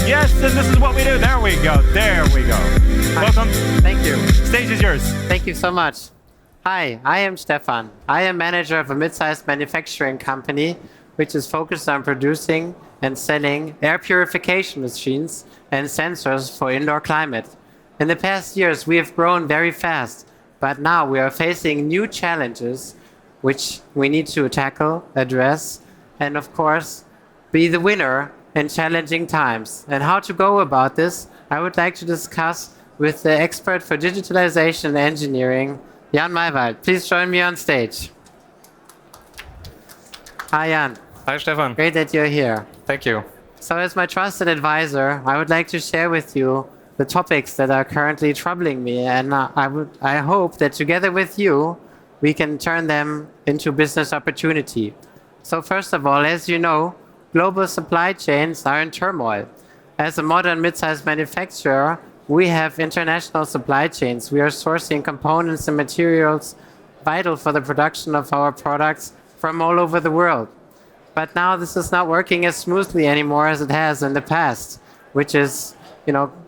Yes, and this is what we do. There we go. There we go. Welcome. Thank you. Stage is yours. Thank you so much. Hi, I am Stefan. I am manager of a mid-sized manufacturing company which is focused on producing and selling air purification machines and sensors for indoor climate. In the past years, we have grown very fast, but now we are facing new challenges which we need to tackle, address, and of course, be the winner in challenging times. And how to go about this, I would like to discuss with the expert for digitalization and engineering, Jan Maywald. Please join me on stage. Hi, Jan. Hi, Stefan. Great that you're here. Thank you. So as my trusted advisor, I would like to share with you the topics that are currently troubling me, and I hope that together with you, we can turn them into business opportunity. So first of all, as you know, global supply chains are in turmoil. As a modern mid-sized manufacturer, we have international supply chains. We are sourcing components and materials vital for the production of our products from all over the world. But now this is not working as smoothly anymore as it has in the past, which is,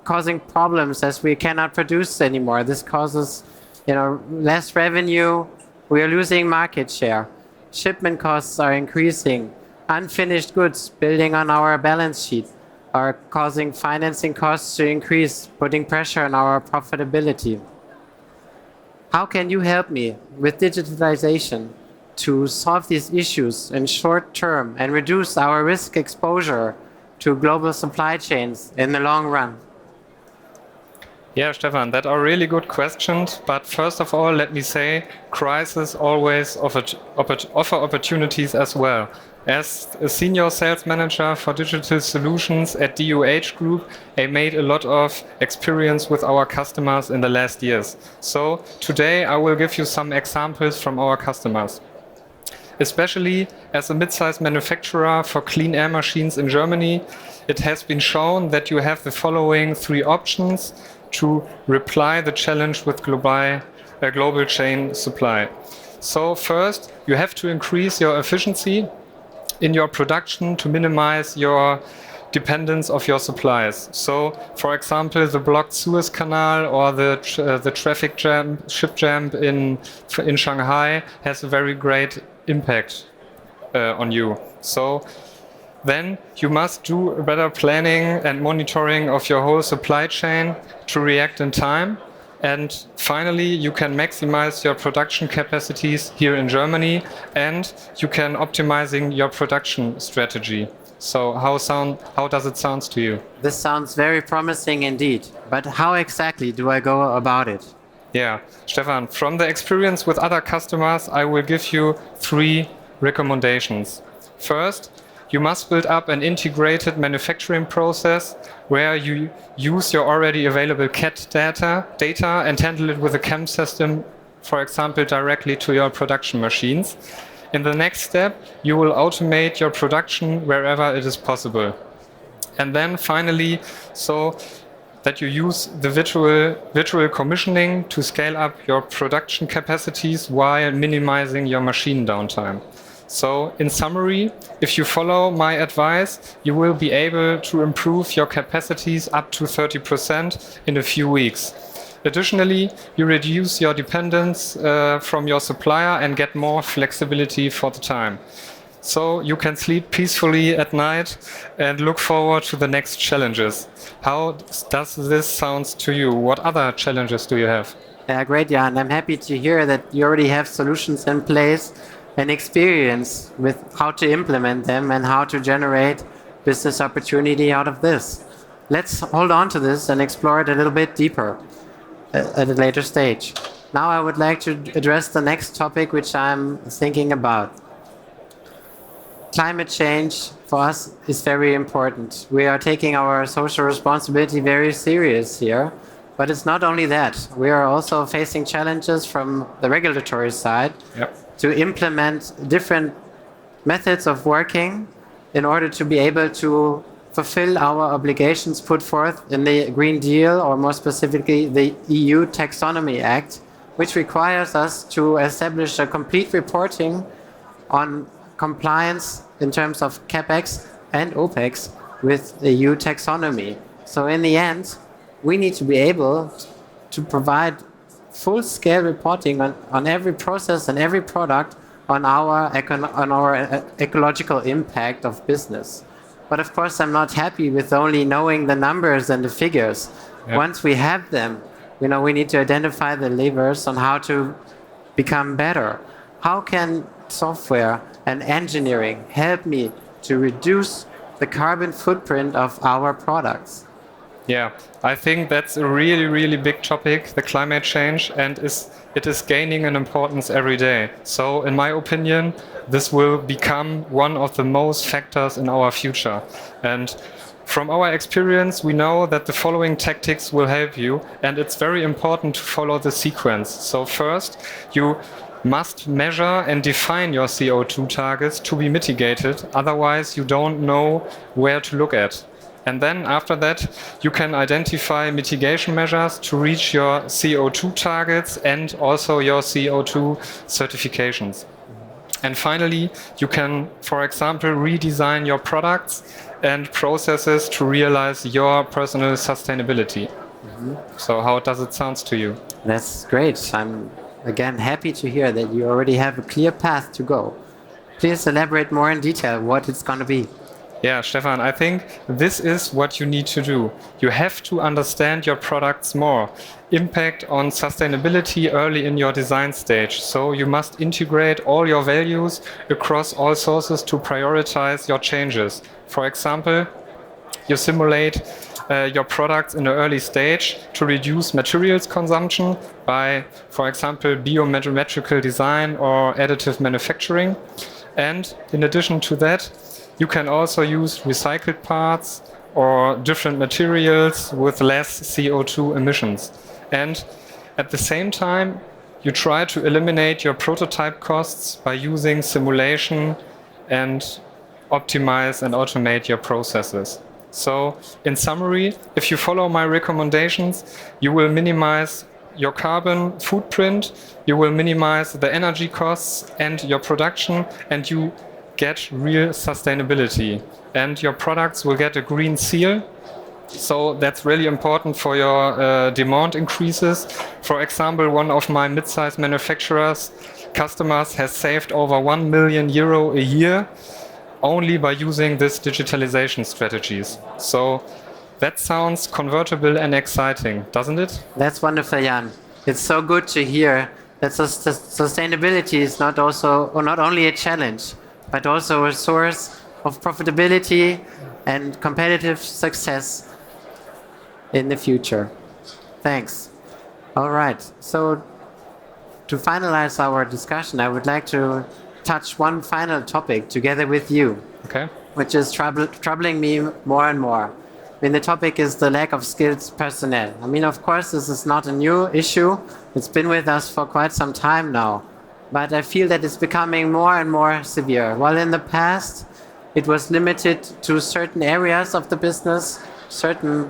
causing problems as we cannot produce anymore. This causes, less revenue. We are losing market share. Shipment costs are increasing. Unfinished goods building on our balance sheet are causing financing costs to increase, putting pressure on our profitability. How can you help me with digitalization to solve these issues in short term and reduce our risk exposure to global supply chains in the long run? Yeah, Stefan, that are really good questions. But first of all, let me say, crises always offer opportunities as well. As a senior sales manager for digital solutions at d.u.h.Group, I made a lot of experience with our customers in the last years. So today I will give you some examples from our customers. Especially as a mid-sized manufacturer for clean air machines in Germany, it has been shown that you have the following three options to reply the challenge with global chain supply. So first, you have to increase your efficiency in your production to minimize your dependence of your supplies. So, for example, the blocked Suez Canal or the traffic jam, ship jam in Shanghai has a very great impact on you. So then you must do better planning and monitoring of your whole supply chain to react in time. And finally, you can maximize your production capacities here in Germany, and you can optimizing your production strategy. So how does it sound to you? This sounds very promising indeed, but how exactly do I go about it? Yeah, Stefan, from the experience with other customers, I will give you three recommendations. First, you must build up an integrated manufacturing process where you use your already available CAD data and handle it with a CAM system, for example, directly to your production machines. In the next step, you will automate your production wherever it is possible. And then finally, so that you use the virtual commissioning to scale up your production capacities while minimizing your machine downtime. So in summary, if you follow my advice, you will be able to improve your capacities up to 30% in a few weeks. Additionally, you reduce your dependence from your supplier and get more flexibility for the time. So you can sleep peacefully at night and look forward to the next challenges. How does this sound to you? What other challenges do you have? Yeah, great, Jan. I'm happy to hear that you already have solutions in place and experience with how to implement them and how to generate business opportunity out of this. Let's hold on to this and explore it a little bit deeper at a later stage. Now I would like to address the next topic which I'm thinking about. Climate change for us is very important. We are taking our social responsibility very serious here, but it's not only that. We are also facing challenges from the regulatory side. Yep. To implement different methods of working in order to be able to fulfill our obligations put forth in the Green Deal, or more specifically the EU Taxonomy Act, which requires us to establish a complete reporting on compliance in terms of CapEx and OpEx with the EU taxonomy. So in the end, we need to be able to provide full-scale reporting on every process and every product on our ecological impact of business. But of course, I'm not happy with only knowing the numbers and the figures. Yep. Once we have them, we need to identify the levers on how to become better. How can software and engineering help me to reduce the carbon footprint of our products? Yeah, I think that's a really, really big topic, the climate change, and it is gaining in importance every day. So, in my opinion, this will become one of the most factors in our future. And from our experience, we know that the following tactics will help you, and it's very important to follow the sequence. So, first, you must measure and define your CO2 targets to be mitigated, otherwise, you don't know where to look at. And then after that, you can identify mitigation measures to reach your CO2 targets and also your CO2 certifications. And finally, you can, for example, redesign your products and processes to realize your personal sustainability. So how does it sound to you? That's great. I'm, again, happy to hear that you already have a clear path to go. Please elaborate more in detail what it's going to be. Yeah, Stefan, I think this is what you need to do. You have to understand your products more. Impact on sustainability early in your design stage. So you must integrate all your values across all sources to prioritize your changes. For example, you simulate your products in an early stage to reduce materials consumption by, for example, biometrical design or additive manufacturing. And in addition to that, you can also use recycled parts or different materials with less CO2 emissions. And at the same time, you try to eliminate your prototype costs by using simulation and optimize and automate your processes. So, in summary, if you follow my recommendations, you will minimize your carbon footprint, you will minimize the energy costs and your production, and you get real sustainability. And your products will get a green seal. So that's really important for your demand increases. For example, one of my mid-sized manufacturers, customers, has saved over €1 million a year only by using these digitalization strategies. So that sounds convertible and exciting, doesn't it? That's wonderful, Jan. It's so good to hear that sustainability is not only a challenge, but also a source of profitability and competitive success in the future. Thanks. All right. So to finalize our discussion, I would like to touch one final topic together with you, Okay. which is troubling me more and more. The topic is the lack of skilled personnel. Of course, this is not a new issue. It's been with us for quite some time now. But I feel that it's becoming more and more severe. While in the past, it was limited to certain areas of the business, certain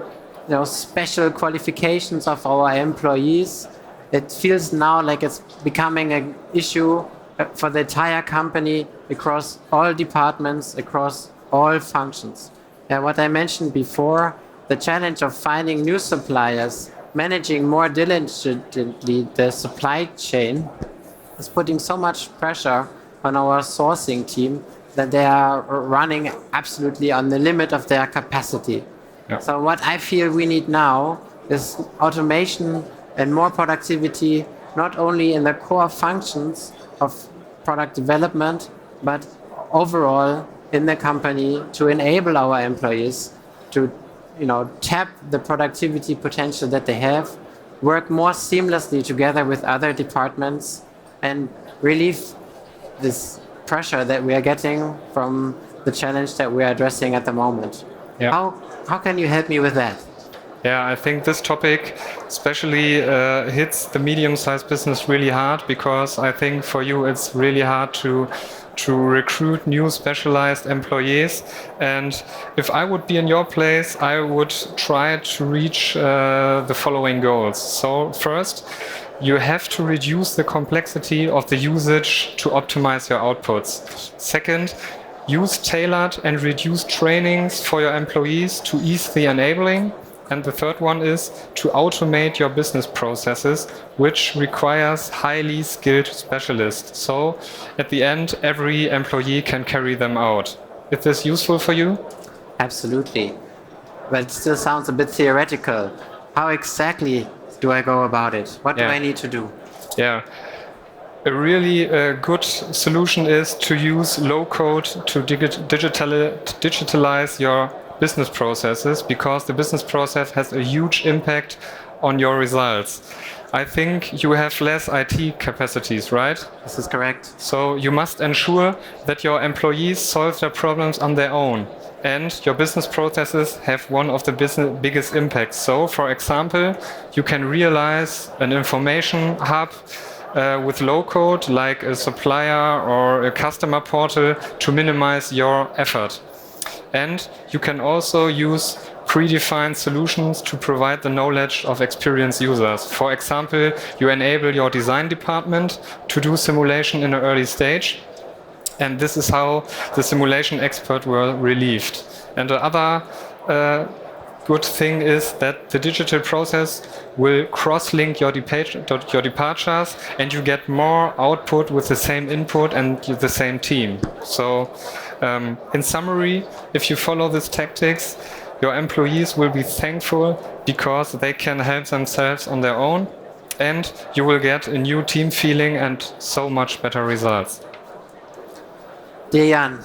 special qualifications of our employees, it feels now like it's becoming an issue for the entire company across all departments, across all functions. What I mentioned before, the challenge of finding new suppliers, managing more diligently the supply chain, is putting so much pressure on our sourcing team that they are running absolutely on the limit of their capacity. Yeah. So what I feel we need now is automation and more productivity, not only in the core functions of product development, but overall in the company to enable our employees to tap the productivity potential that they have, work more seamlessly together with other departments, and relieve this pressure that we are getting from the challenge that we are addressing at the moment. Yeah. How can you help me with that? Yeah, I think this topic especially hits the medium-sized business really hard, because I think for you it's really hard to recruit new specialized employees. And if I would be in your place, I would try to reach the following goals. So first, you have to reduce the complexity of the usage to optimize your outputs. Second, use tailored and reduced trainings for your employees to ease the enabling. And the third one is to automate your business processes, which requires highly skilled specialists. So at the end, every employee can carry them out. Is this useful for you? Absolutely. But it still sounds a bit theoretical. How exactly do I go about it? What do Yeah. I need to do? Yeah. A really good solution is to use low code to digitalize your business processes, because the business process has a huge impact on your results. I think you have less IT capacities, right? This is correct. So you must ensure that your employees solve their problems on their own. And your business processes have one of the biggest impacts. So, for example, you can realize an information hub with low code, like a supplier or a customer portal, to minimize your effort. And you can also use predefined solutions to provide the knowledge of experienced users. For example, you enable your design department to do simulation in an early stage. And this is how the simulation expert were relieved. And the other good thing is that the digital process will cross-link your departures, and you get more output with the same input and the same team. So in summary, if you follow these tactics, your employees will be thankful because they can help themselves on their own, and you will get a new team feeling and so much better results. Dear Jan,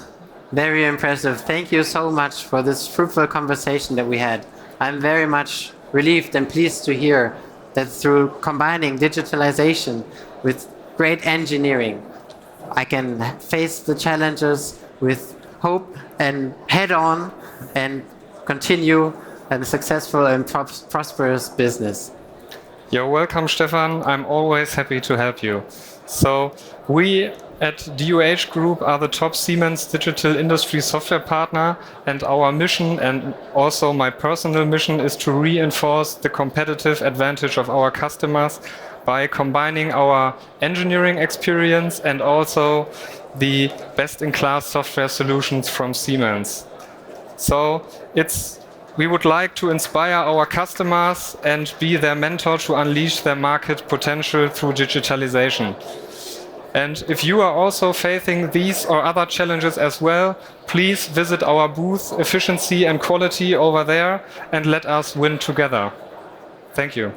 very impressive. Thank you so much for this fruitful conversation that we had. I'm very much relieved and pleased to hear that through combining digitalization with great engineering, I can face the challenges with hope and head on and continue a successful and prosperous business. You're welcome, Stefan. I'm always happy to help you. So we at d.u.h.Group are the top Siemens digital industry software partner, and our mission, and also my personal mission, is to reinforce the competitive advantage of our customers by combining our engineering experience and also the best-in-class software solutions from Siemens. So we would like to inspire our customers and be their mentor to unleash their market potential through digitalization. And if you are also facing these or other challenges as well, please visit our booth, Efficiency and Quality, over there, and let us win together. Thank you.